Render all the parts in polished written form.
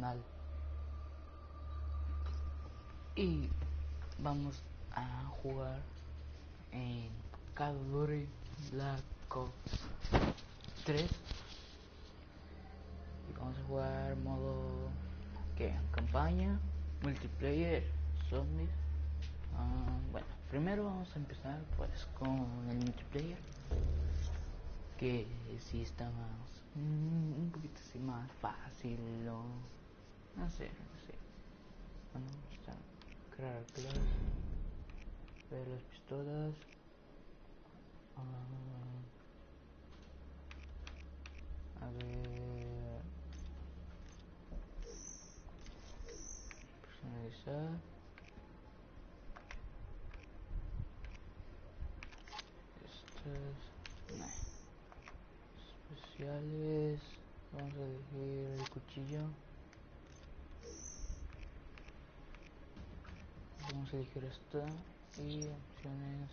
canal. Y vamos a jugar en Call of Duty Black Ops 3. Y vamos a jugar modo campaña, multiplayer, zombies. Bueno, primero vamos a empezar pues con el multiplayer, que sí está más un poquito así más fácil, o no sé. Bueno, está crear clase, ver las pistolas, a ver, personalizar, estas, nah. Especiales, vamos a elegir el cuchillo, vamos a elegir esta, y opciones,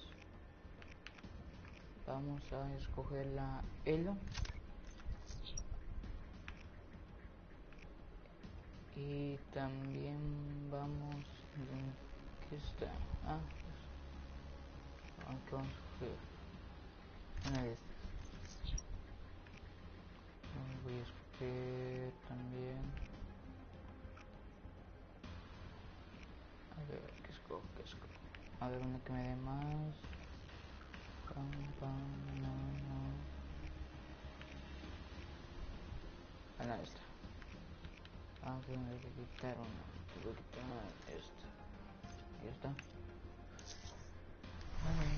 vamos a escoger la Elo, y también vamos, ¿qué está? Aunque vamos a escoger una de estas. Voy a escoger también, a ver, ¿qué escojo? A ver, una que me dé más. No, esta. Vamos a tener que quitar una. Tengo que quitar esta. Ya está. Vale.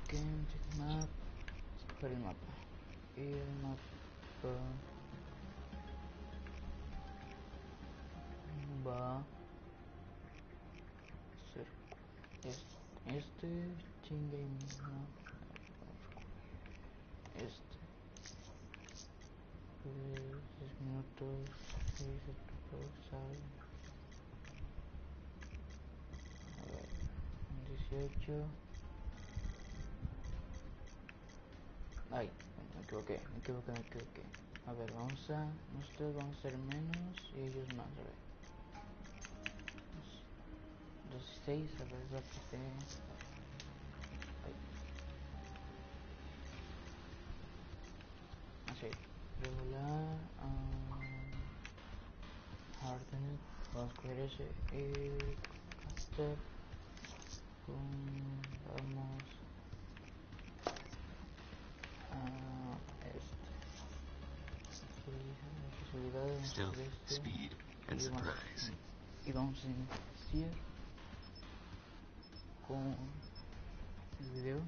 Check map. Escoger el mapa. Y el mapa va a ser este chingue map. Este 10 minutos, 6 sale. A ver, 18. Ay, me equivoqué. A ver, nosotros vamos a ser menos y ellos más, a ver. 16, a ver, rápido. Así, regular, hardener, vamos a coger ese, caster, vamos a Stealth, speed, and surprise. Y vamos a iniciar con el video.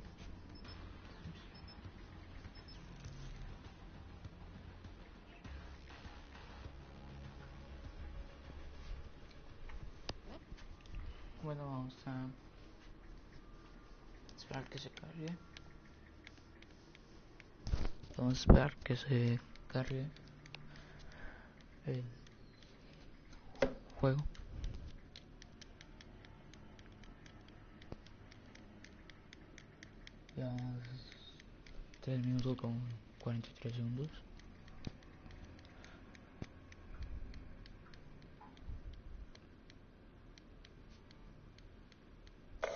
Bueno, vamos a esperar que se cargue. Vamos a esperar que se cargue el juego. Ya 3 minutos con 43 segundos.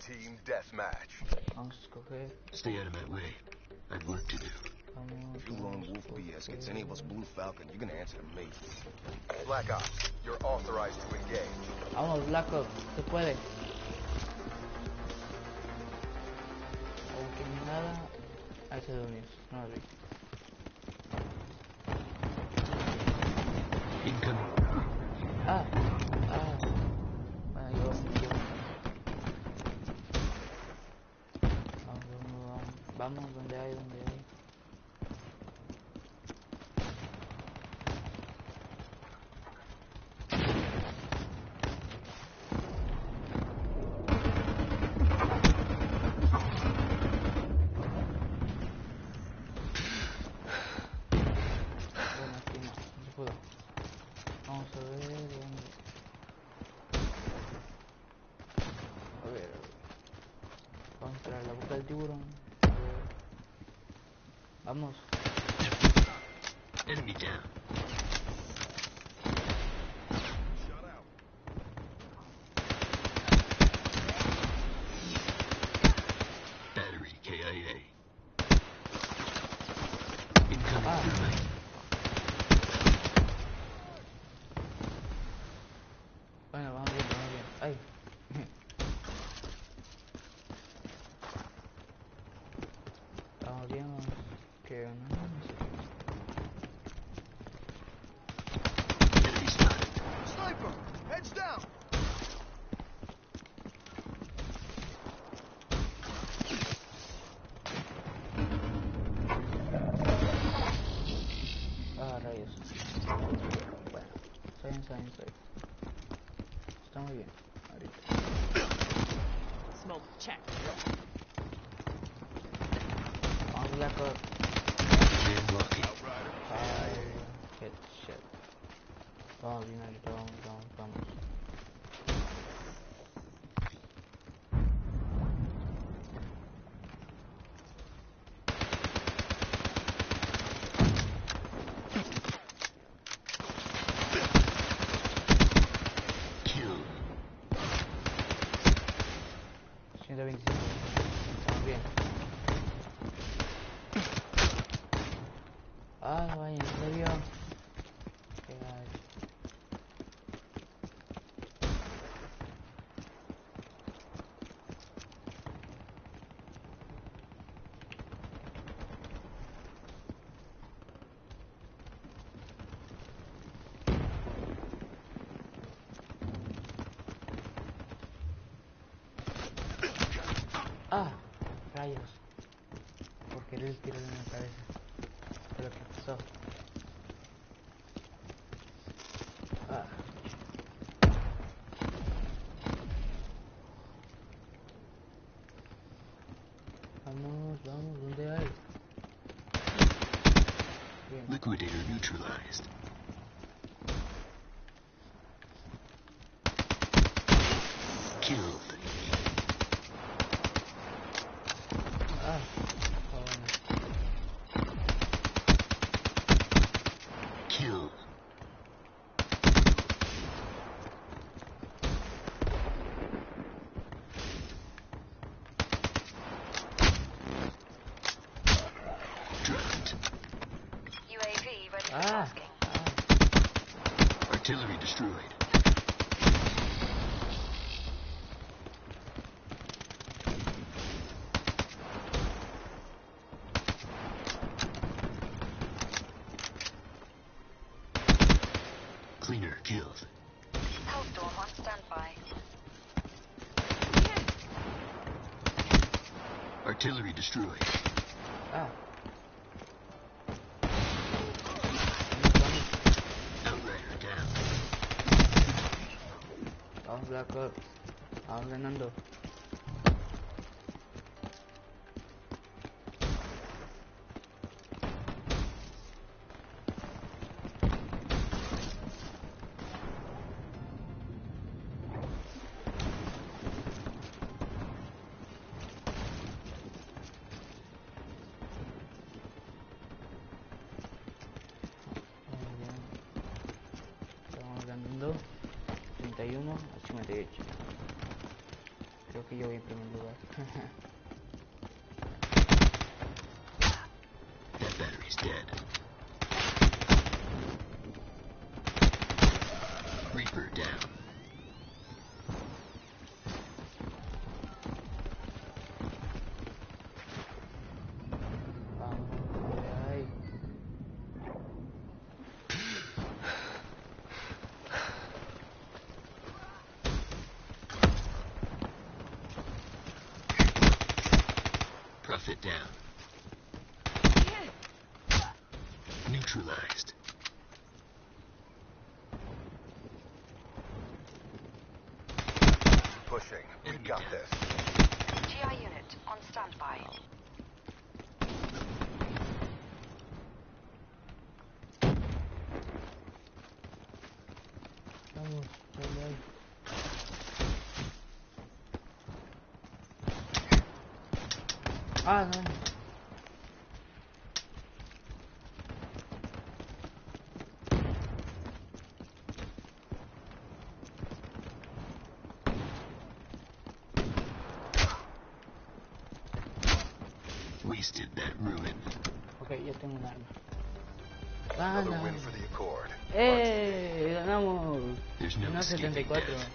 Team deathmatch. Vamos a escoger. Stay out of my way. I've work to do. If you lone wolf BS gets any of us Blue Falcon, you're gonna answer to me. Black Ops, you're authorized to engage. Vamos, Black Ops, se puede. Aunque ni nada, ahí se durmió, no lo vi. Incoming. Bueno, yo. Vamos donde hay. Bueno, aquí no se pudo. Vamos a ver dónde. A ver. Vamos a entrar a la boca del tiburón. A ver. Vamos. Enemy down. inside. Está muy bien, ahorita. Smoke check. Vamos a black up. Man walking. Fire. Headshot. Vamos bien, ahorita vamos. Kill. 125. Estamos bien. Ah, vaya, en serio. Qué gacho. Ah, rayos. Por querer tirarle en la cabeza. Fue lo que pasó. Ah. Vamos, ¿dónde hay? Bien. Liquidator neutralized. Killed. Ah, está bueno. Kill. Dropped. UAV ready for Ah, tasking. Artillery destroyed. Cleaner killed. Hellstorm on standby. Artillery destroyed. ah. Outrider down. Vamos, black up. Vamos ganando. Muy bien. Estamos ganando 31 a 58. Creo que yo voy en primer lugar. That battery's dead. Reaper down. Vamos, ay. Prophet down. Neutralized. Pushing. We Enemy got down. this. GI unit on standby. Vamos, ay. Ah, no. Wasted that ruin. Ok, ya tengo un arma. Another Gana. win for the Accord. Ganamos. There's no Menos escaping 74. death.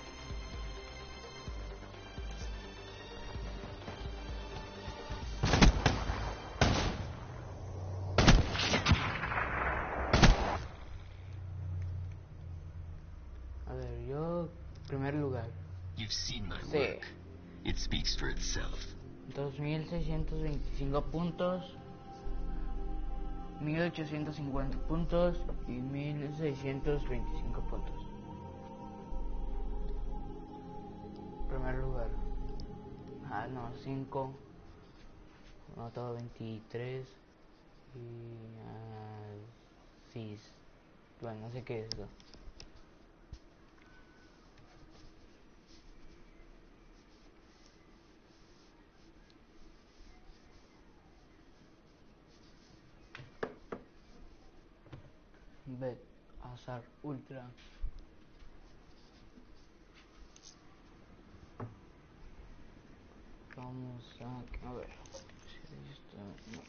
A ver, yo primer lugar. You've seen my Sí. work. It speaks for itself. 2625 puntos, 1850 puntos y 1625 puntos. primer lugar. Ah, no, 5. No, todo 23. Y... sí. Bueno, no sé qué es eso. Bet, azar, ultra. Vamos a ver. Si esto, no.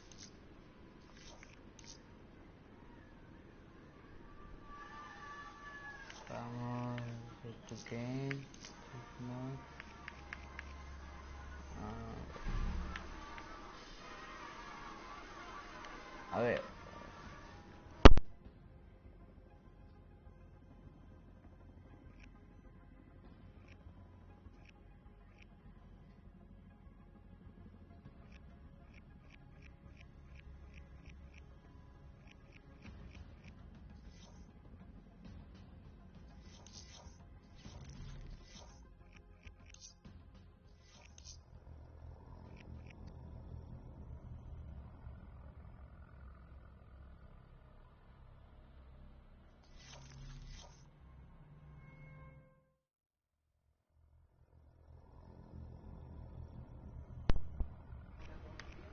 Vamos, esto que no. A ver.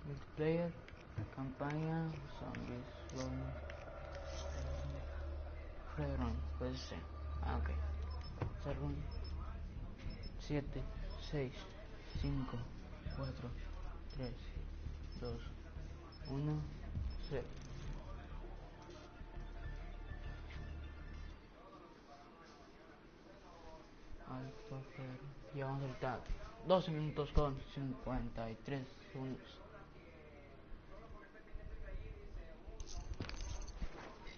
Multiplayer, campaña, zombies, Fredron, puede ser. Ah, ok. Cerrón. 7, 6, 5, 4, 3, 2, 1, 0. Alfa Fredron. Llevamos el tag. 12 minutos con 53 segundos.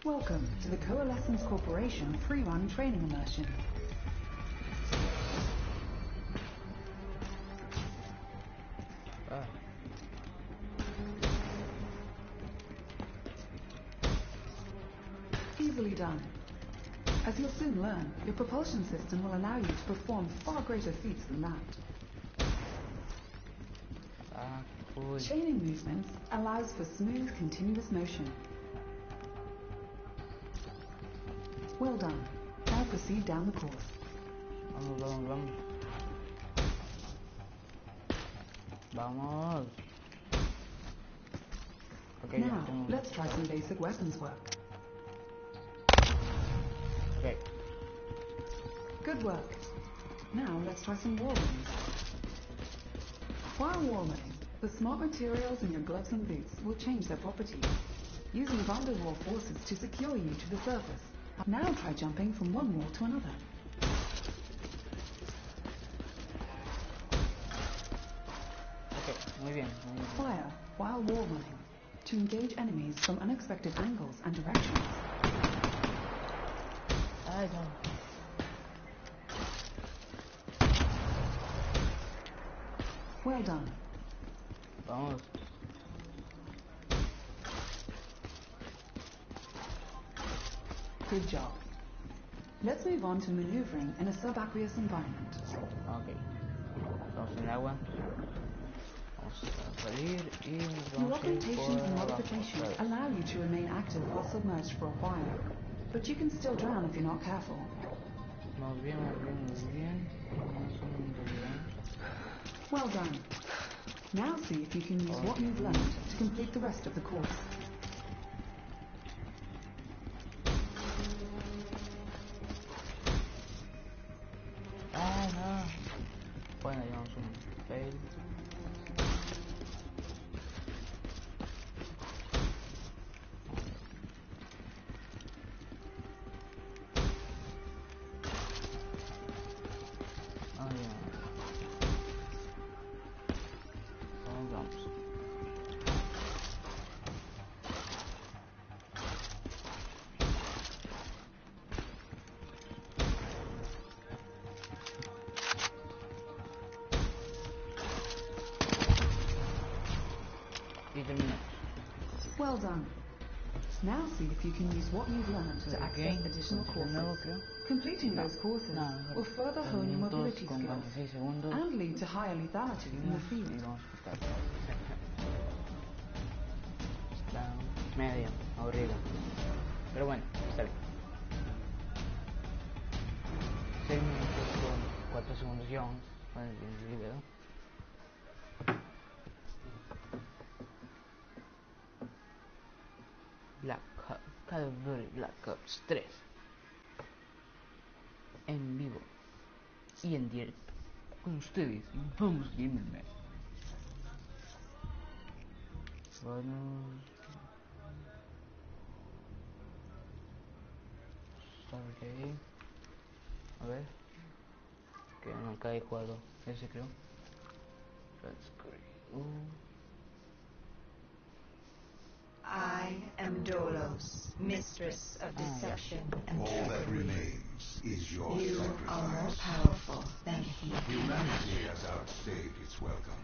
Welcome to the Coalescence Corporation free-run training immersion. Ah. Easily done. As you'll soon learn, your propulsion system will allow you to perform far greater feats than that. Ah, cool. Chaining movements allows for smooth, continuous motion. Well done. Now proceed down the course. Vamos. Vamos. Okay, Now, let's try some basic weapons work. Okay. Good work. Now, let's try some war running. While war running, the smart materials in your gloves and boots will change their properties, using van der Waal forces to secure you to the surface. Now try jumping from one wall to another. Okay, muy bien. Fire while wall running to engage enemies from unexpected angles and directions. Ay, no. Well done. Vamos. Good job. Let's move on to maneuvering in a subaqueous environment. Ok. Estamos en el agua. Vamos a salir y nos Your vamos a ir augmentations and por abajo. modifications allow you to remain active while submerged for a while, but you can still drown if you're not careful. Vamos bien. Well done. Now see if you can use what you've learned to complete the rest of the course. Ah, no. Bueno, llevamos un fail. Ah, ya. Vamos. Y terminamos. Well done. Now see if you can use what you've learned to access additional courses. Completing those courses will further hone your mobility skills and lead to higher lethality in the field. Está media, aburrida. Pero bueno, está bien. 6 minutos con 4 segundos ya vamos con el video. Call of Duty Black Ops 3 en vivo y en directo con ustedes en Vamos Gamerman. Bueno, sorry. A ver, que nunca he jugado ese, creo. I am Dolos, mistress of deception and All that trickery. remains is your You sacrifice. are more powerful than he. Humanity has outstayed its welcome.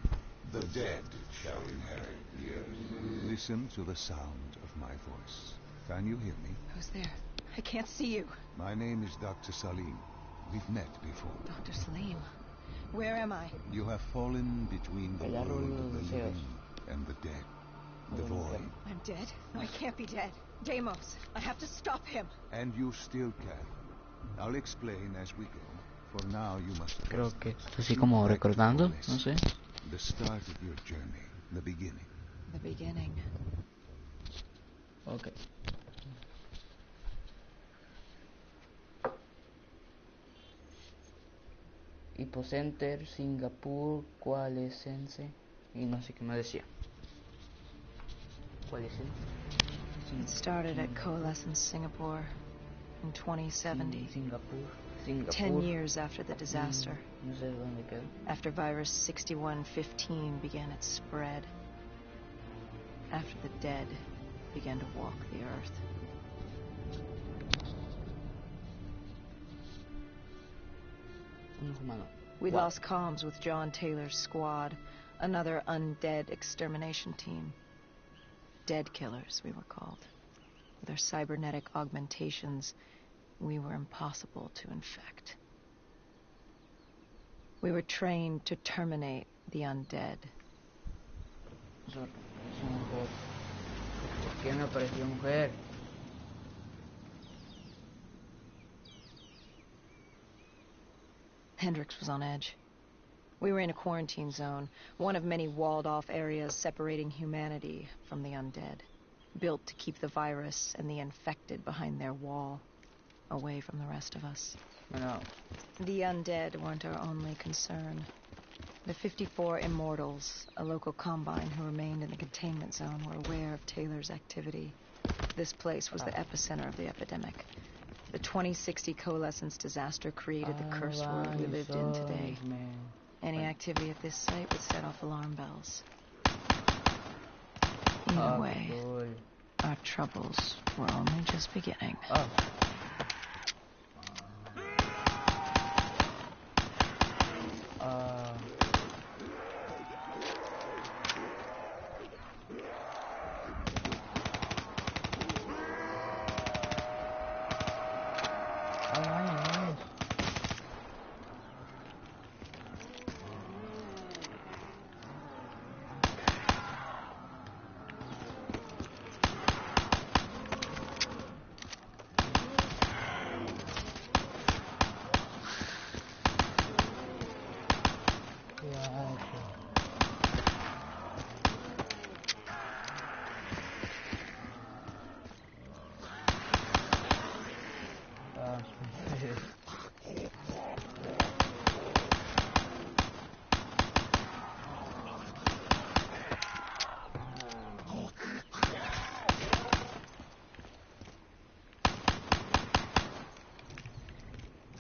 The dead shall inherit the earth. Listen to the sound of my voice. Can you hear me? Who's there? I can't see you. My name is Dr. Salim. We've met before. Dr. Salim. Where am I? You have fallen between the El world árbol de of los the deseos. living and the dead. The void. I'm dead? No, I can't be dead. Deimos, I have to stop him. And you still can. I'll explain as we go. For now you must Creo trust que me. está así como Look back recordando, for no sé. The start of your journey. The beginning. The beginning. Ok. Hipocenter, Singapur, Coalescence y no sé qué más decía. Coalescence. It started at Coalescence, Singapore in 2070. Singapur. 10 years after the disaster. No sé dónde quedó. After virus 6115 began its spread. After the dead began to walk the earth. Un humano. We Wow. lost comms with John Taylor's squad, another undead extermination team. Dead killers, we were called. With our cybernetic augmentations, we were impossible to infect. We were trained to terminate the undead. Es una mujer. ¿Por qué me apareció mujer? Hendrix was on edge. We were in a quarantine zone, one of many walled-off areas separating humanity from the undead, built to keep the virus and the infected behind their wall, away from the rest of us. Bueno, The undead weren't our only concern. The 54 Immortals, a local combine who remained in the containment zone, were aware of Taylor's activity. This place was the epicenter of the epidemic. The 2060 Coalescence disaster created the cursed world we lived in today. Any activity at this site would set off alarm bells. Either way, cool. our troubles were only just beginning. Ah.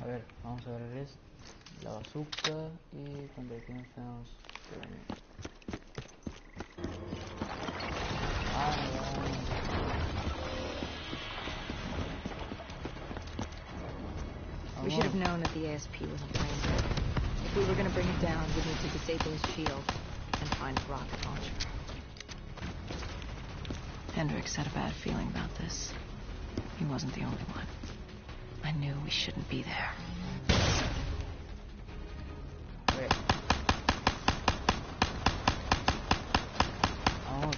A ver, vamos a ver esto. La bazooka y convertimos tenemos. We should have known that the ASP wasn't playing dead. If we were going to bring it down, we'd need to disable his shield and find a rocket launcher. Hendricks had a bad feeling about this. He wasn't the only one. I knew we shouldn't be there. Wait. Vamos.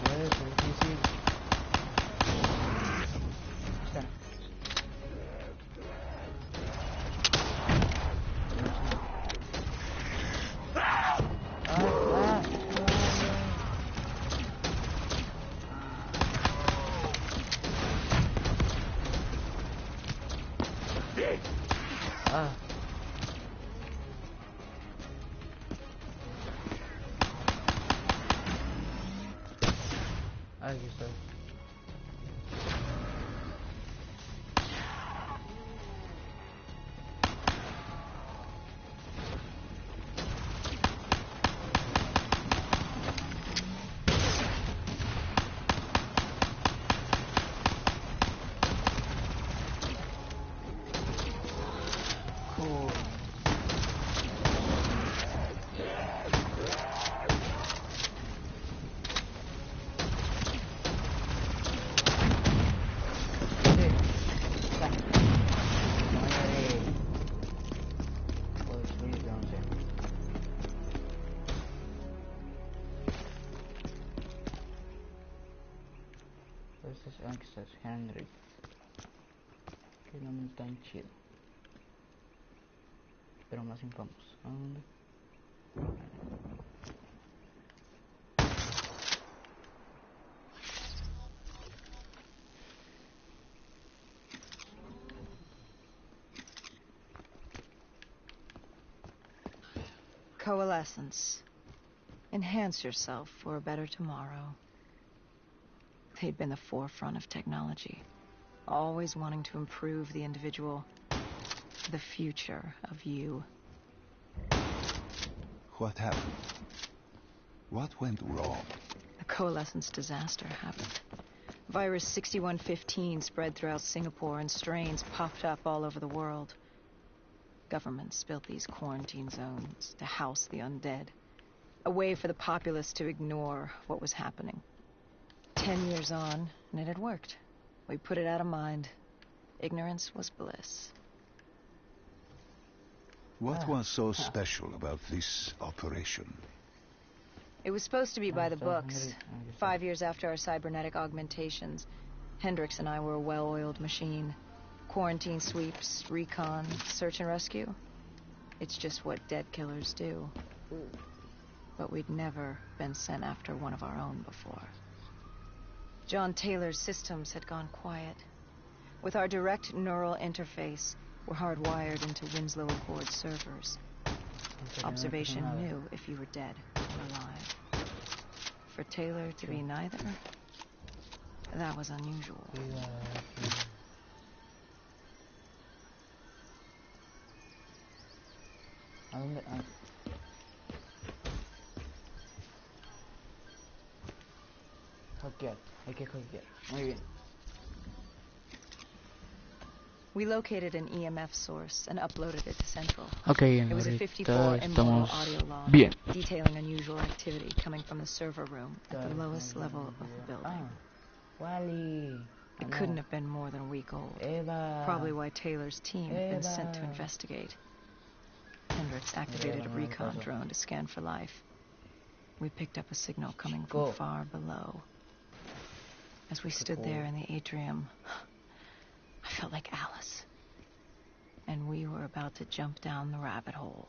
Es difícil. Está. Ah. Aquí está. Cool. Este es Access Henry. Que no es tan chido. Pero más infamos. ¿A dónde? Coalescence. Enhance yourself for a better tomorrow. They'd been the forefront of technology, always wanting to improve the individual, the future of you. What happened? What went wrong? The Coalescence disaster happened. Virus 6115 spread throughout Singapore and strains popped up all over the world. Governments built these quarantine zones to house the undead, a way for the populace to ignore what was happening. 10 years on, and it had worked. We put it out of mind. Ignorance was bliss. What was so special about this operation? It was supposed to be by the books. 5 years after our cybernetic augmentations, Hendricks and I were a well-oiled machine. Quarantine sweeps, recon, search and rescue. It's just what dead killers do. But we'd never been sent after one of our own before. John Taylor's systems had gone quiet. With our direct neural interface, we're hardwired into Winslow Accord servers. Observation knew if you were dead or alive. For Taylor to be neither, that was unusual. ¿A dónde? Ah. Hackear. Hay que hackear. Muy bien. We located an EMF source and uploaded it to Central. Okay, It was a ahorita 54 immortal estamos audio log bien. detailing unusual activity coming from the server room at the lowest level of the building. Wally. It couldn't have been more than a week old. Eva. Probably why Taylor's team had been sent to Eva. investigate. Hendricks activated a recon drone to scan for life. We picked up a signal coming from far below. As we stood there in the atrium, I felt like Alice. And we were about to jump down the rabbit hole.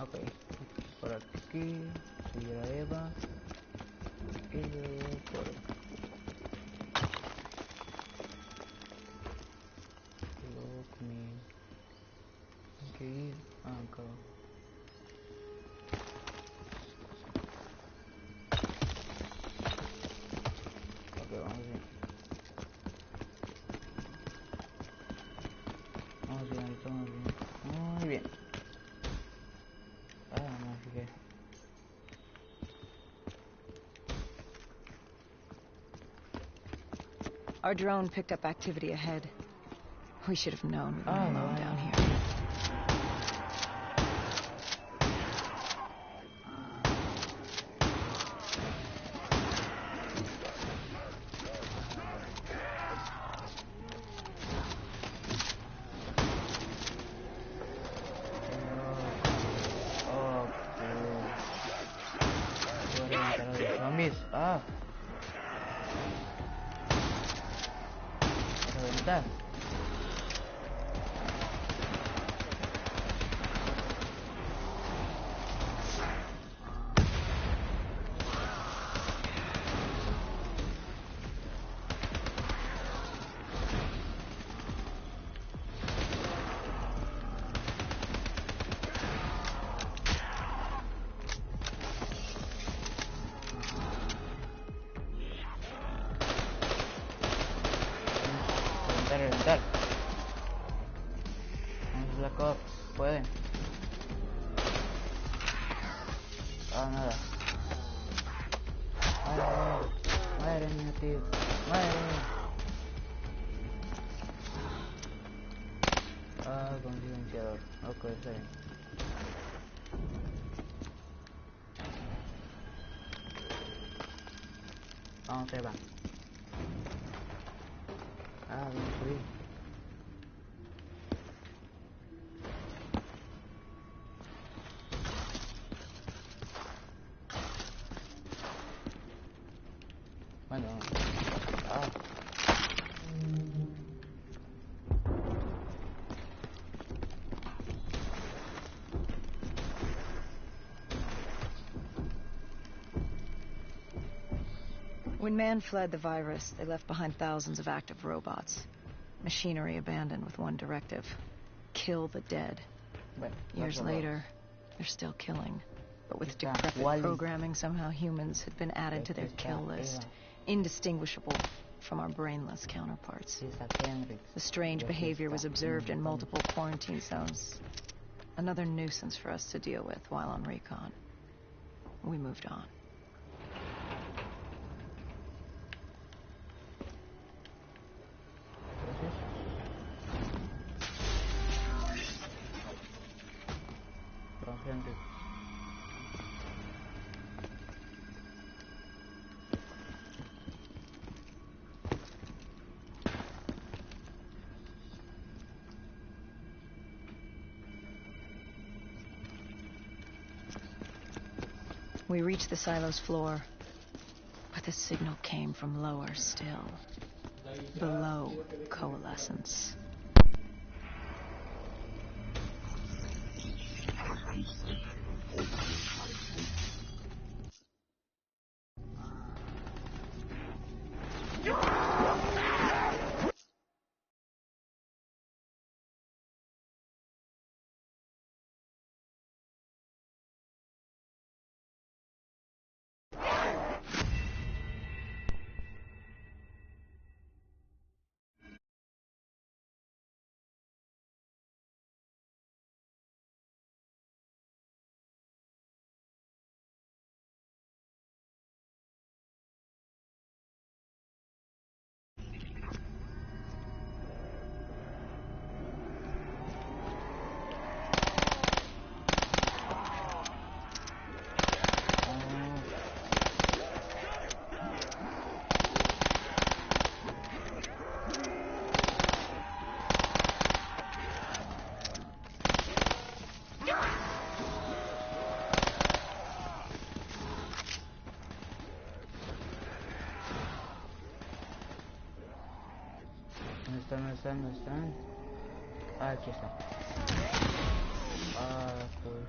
Ok, por aquí, seguir a Eva y luego por acá. Y luego conmigo. Hay que ir acá. Ok, vamos bien. Vamos bien, estamos bien. Muy bien. Our drone picked up activity ahead. We should have known we were alone down here. Ah. Reventar. Reventar. Vamos Black Ops, puede. Ah, nada. Muere, niño, tío. Muere. Ah, con silenciador. Ok, está bien. Vamos, se va. Ah, bien, subir. Bueno. Ah. When man fled the virus, they left behind thousands of active robots. Machinery abandoned with one directive: kill the dead. Bueno, Years later, they're still killing. But with Está decrepit Wally. programming, somehow humans had been added to their Aquí kill está list, Eva. indistinguishable from our brainless counterparts. Sí, está Kendrick. The strange Y aquí behavior was está observed in Tom. multiple quarantine zones. Another nuisance for us to deal with while on recon. We moved on. Tom Kendrick. We reached the silo's floor, but the signal came from lower still, below coalescence. ¿Dónde están? Ah, aquí está. Ah, joder.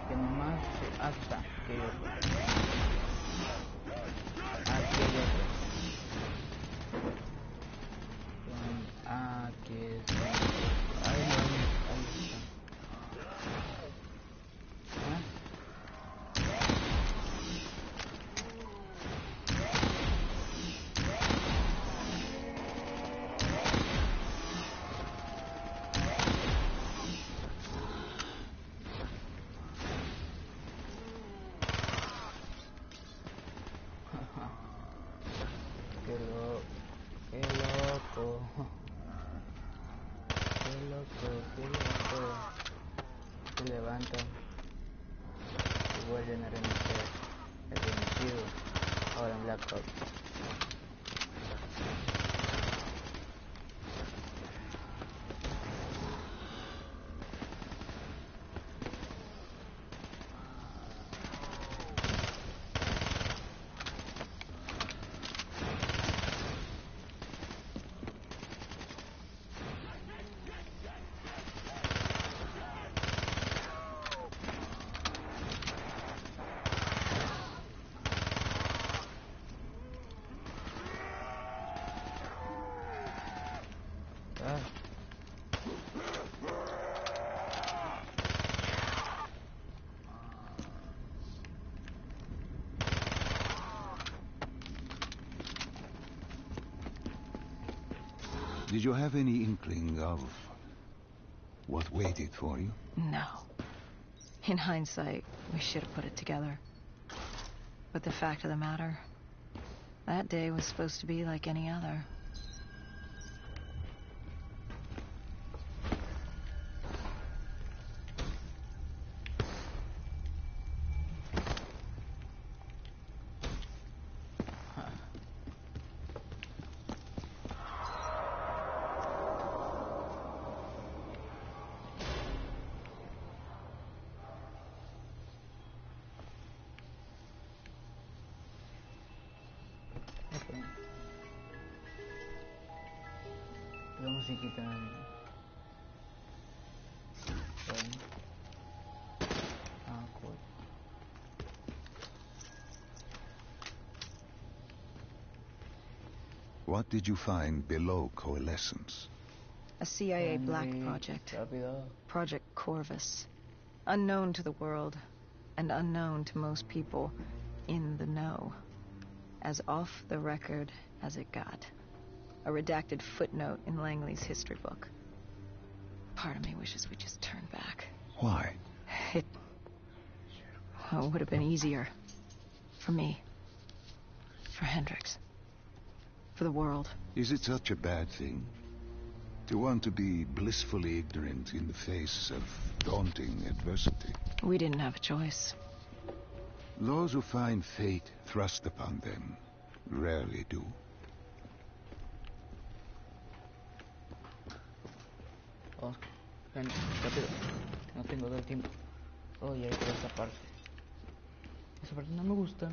¿Qué nomás? Aquí está. Aquí hay otro. Aquí hay otro. Aquí está. Ahí está. ¿Ah? Ah. Did you have any inkling of what waited for you? No. In hindsight, we should have put it together. But the fact of the matter, that day was supposed to be like any other. La musiquita. Bueno. Ah, cool. What did you find below Coalescence? A CIA black project. Project Corvus. Unknown to the world, and unknown to most people in the know. As off the record as it got. A redacted footnote in Langley's history book. Part of me wishes we just turned back. Why? It would have been easier. For me. For Hendrix. For the world. Is it such a bad thing? To want to be blissfully ignorant in the face of daunting adversity? We didn't have a choice. Those who find fate thrust upon them rarely do. Oh, ven, rápido. No tengo todo el tiempo. Oh, ya hay esa parte. Esa parte no me gusta.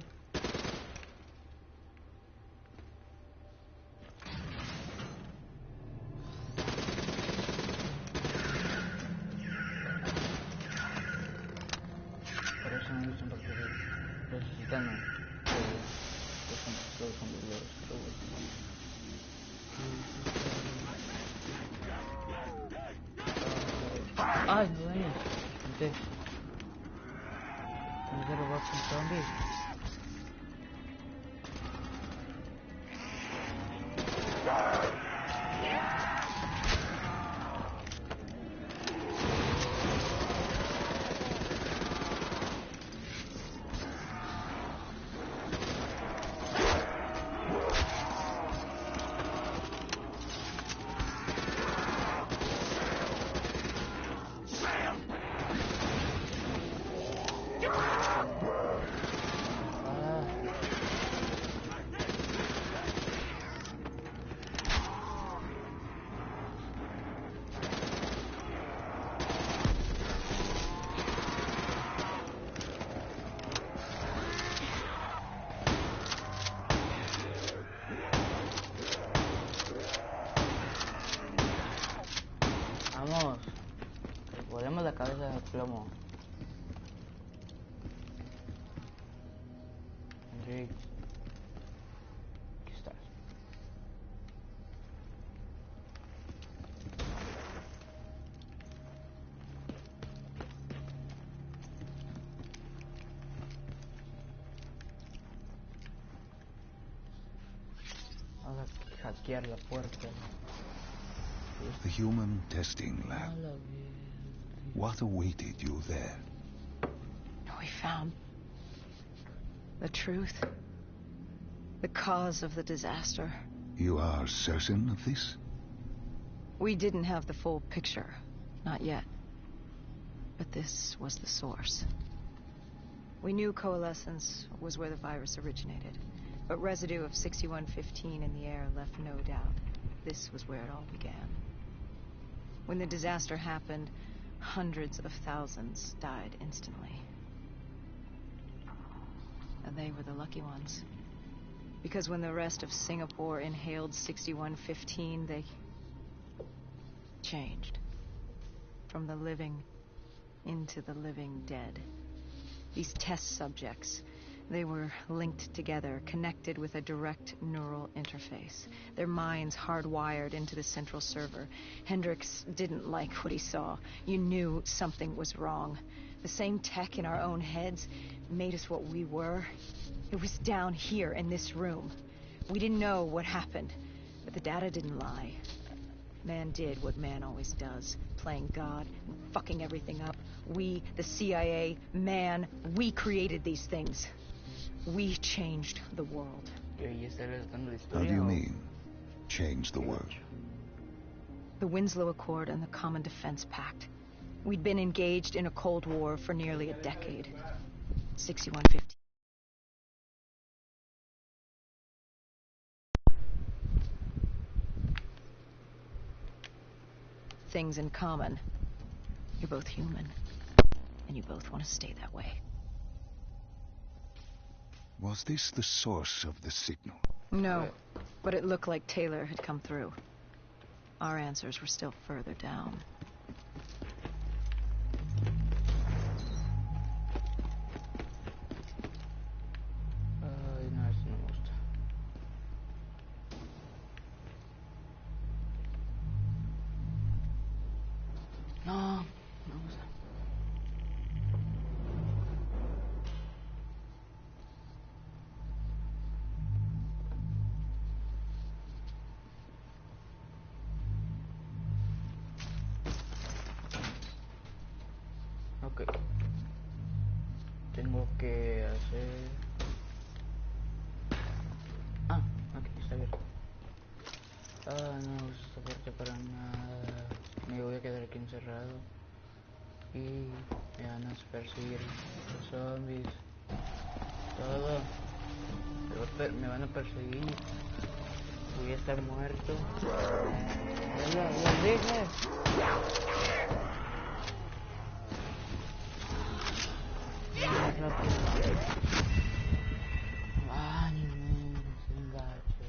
Por eso me gustan porque resucitan los zombies, los ay, no daño. Entonces, ¿dónde se robó el zombie? Vamos, volvemos la cabeza de plomo. Hendrix, aquí estás. Vamos a hackear la puerta. The human testing lab. What awaited you there? We found the truth. The cause of the disaster. You are certain of this? We didn't have the full picture. Not yet. But this was the source. We knew Coalescence was where the virus originated. But residue of 6115 in the air left no doubt. This was where it all began. When the disaster happened, hundreds of thousands died instantly. And they were the lucky ones. Because when the rest of Singapore inhaled 6115, they changed. From the living into the living dead. These test subjects, They were linked together, connected with a direct neural interface. Their minds hardwired into the central server. Hendricks didn't like what he saw. You knew something was wrong. The same tech in our own heads made us what we were. It was down here in this room. We didn't know what happened, but the data didn't lie. Man did what man always does, playing God and fucking everything up. We, the CIA, man, we created these things. We changed the world. How do you mean, change the world? The Winslow Accord and the Common Defense Pact. We'd been engaged in a Cold War for nearly a decade. 6150. Things in common. You're both human, and you both want to stay that way. Was this the source of the signal? No, but it looked like Taylor had come through. Our answers were still further down. No, eso no me gusta. No, no me gusta. Ok. Tengo que hacer... Ah, aquí está abierto. Ah, no uso esta puerta para nada. Me voy a quedar aquí encerrado. Y me van a perseguir los zombies. Todo. Me van a perseguir. Voy a estar muerto. ¡Ya lo dije! Ándale, sin gacho.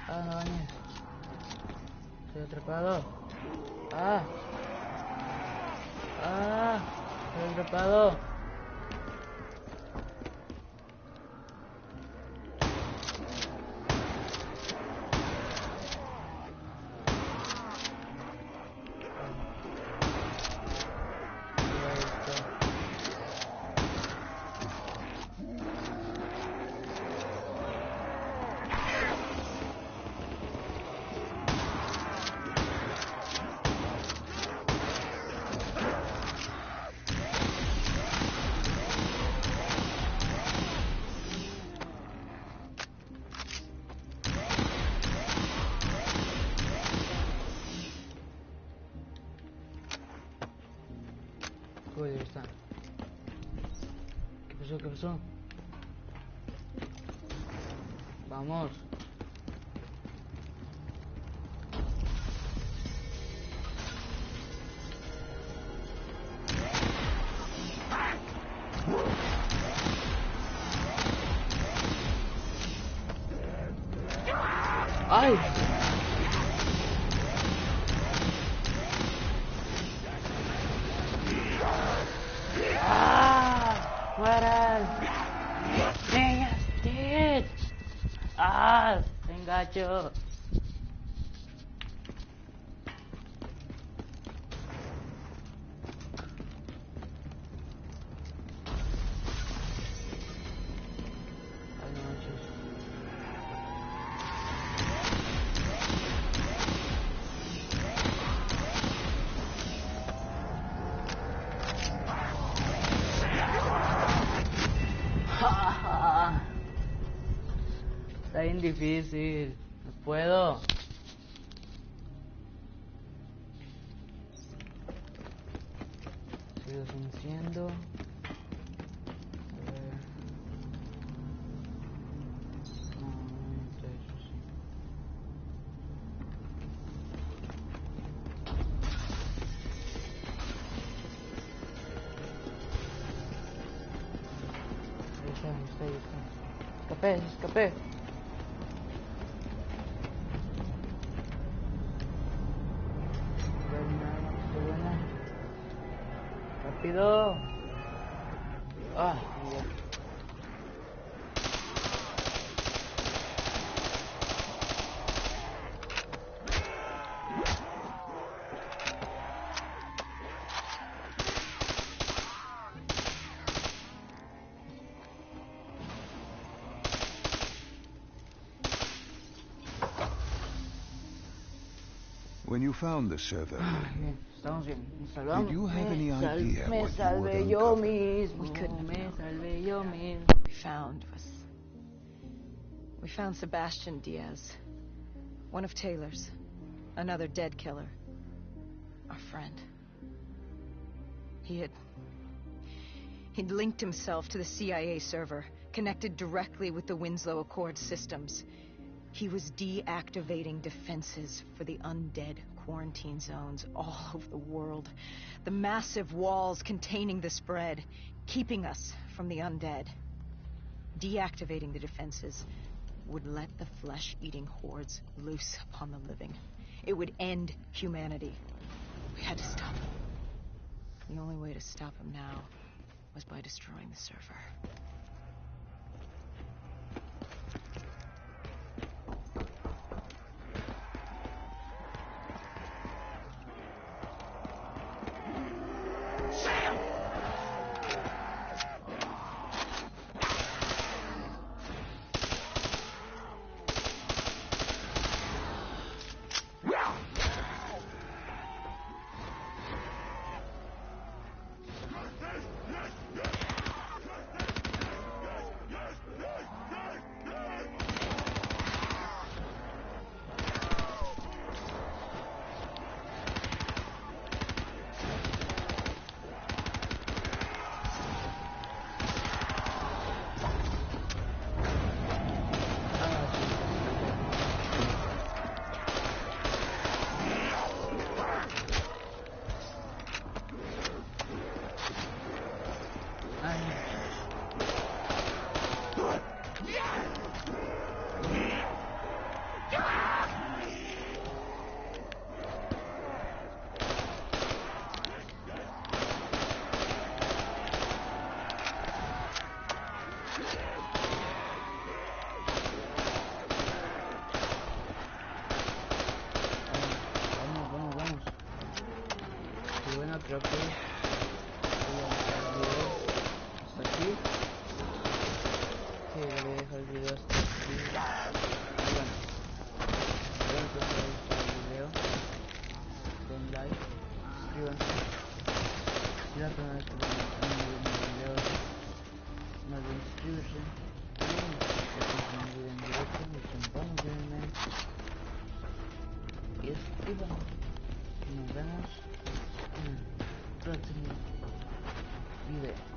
Ah, no bañes. Estoy atrapado. Ah. Ah. Estoy atrapado. Uy, ahí está. ¿Qué pasó? ¿Qué pasó? Vamos. ¡Ay! ¡Ah! ¡Mueran! ¡Ellas, dead! ¡Ah! ¡Se engacho! Ay, no manches. Está bien difícil. No puedo. ruidos enciendo. Escapé. Buena. Rápido. Ah, ya. When you found the server, Bien, estamos bien. Nos salvamos. Did you have any idea Me what you salvé would yo uncover? mismo. We couldn't have Me known. salvé yo mismo. What we found was... We found Sebastian Diaz. One of Taylor's. Another dead killer. Our friend. He'd linked himself to the CIA server, connected directly with the Winslow Accord systems. He was deactivating defenses for the undead quarantine zones all over the world. The massive walls containing the spread, keeping us from the undead. Deactivating the defenses would let the flesh-eating hordes loose upon the living. It would end humanity. We had to stop him. The only way to stop him now was by destroying the server. Creo que voy a dejar el video hasta aquí. Sí, voy a dejar el video hasta aquí. Bueno, espero que os haya gustado el video. Den like, suscríbanse. Si la primera vez que ven mis videos, no olviden suscribirse. Y no olviden directo, mi campana, y escríbanme. Nos vemos en el próximo video.